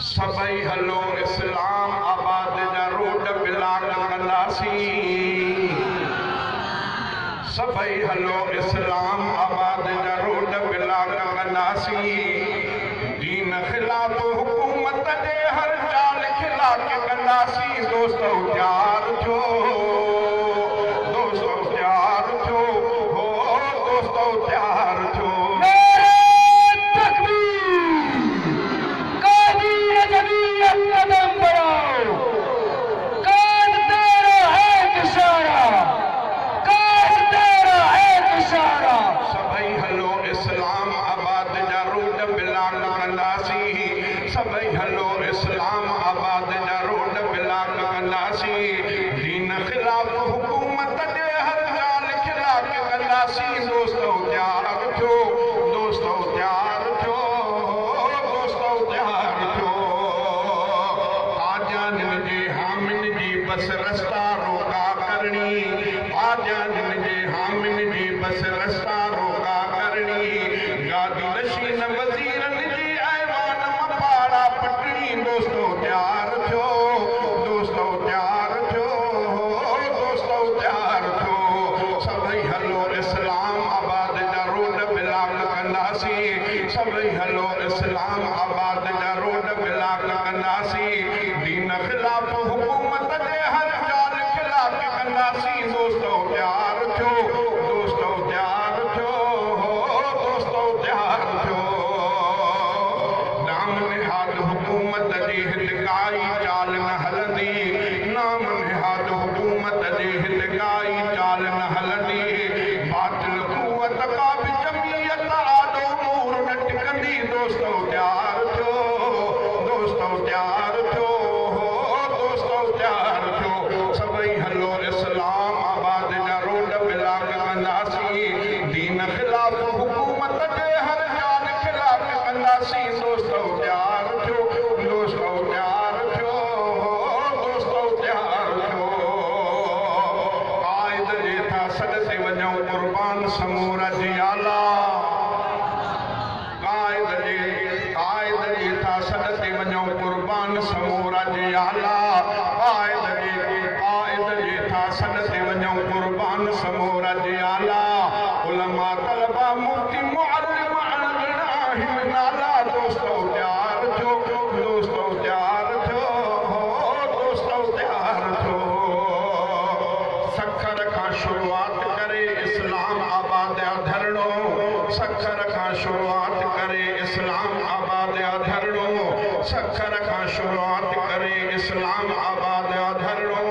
सभई हलो इस्लाम आबाद जा रोड ब्लॉक कंदासी सभई हलो इस्लाम आबाद जा रोड ब्लॉक कंदासी दीन खिलाफ हुकूमत जे हर चाल खिलाफ कंदासी दोस्तों तैयार थो दोस्तों तैयार थो हो दोस्तों तैयार थो सभई हलो इस्लाम आबाद जा रोड ब्लॉक कंदासी दीन खिलाफ हुकूमत जे हर चाल खिलाफ कंदासी दोस्तों तैयार थो दोस्तों तैयार थो दोस्तों तैयार थो आजान जे हामिन जी बस रस्ता रोका करनी आजान जे हामिन जी बस रस्ता रोका करनी गादी नशीन वजीरन जी दोस्तों तैयार थो दोस्तों तैयार थो दोस्तों तैयार थो सभई हलो इस्लाम आबाद जा रोड ब्लॉक कंदासी सभई हलो इस्लाम आबाद जा रोड ब्लॉक कंदासी दीन खिलाफ हुकूमत जे हर चाल खिलाफ कंदासी दोस्तों तैयार थो दोस्तों तैयार थो दोस्तों तैयार थो नाम निहाद हुकूमत जी हितकाई चाल न हलंदी नाम निहाद हुकूमत जी हितकाई चाल न हलंदी बातिल कुवत का भी जमीयत आदो नूर न टिकंदी दोस्तों तैयार थो दोस्तों तैयार थो दोस्तों तैयार थो सभई हलो इस्लाम आबाद जा रोड ब्लॉक कंदासी दीन खिलाफ हुकूमत जे हर चाल खिलाफ कंदासी दोस्तों तैयार थो दोस्तों तैयार थो दोस्तों तैयार थो कायद जे था सॾते वञूं क़ुर्बान समूर जी आला कायद जे था सॾते वञूं क़ुर्बान समूर जी आला कायद जे था सॾते वञूं क़ुर्बान समूर जी आला उलमा तलबा मुफ्ती मुअल्लिम अल्लाह नाला दोस्तों तैयार थो दोस्तों तैयार थो दोस्तों तैयार थो सखर खां शुरुआत करे इस्लाम आबाद जा धरणो सखर खां शुरुआत करे इस्लाम आबाद जा धरणो सखर खां शुरुआत करे इस्लाम आबाद जा धरणो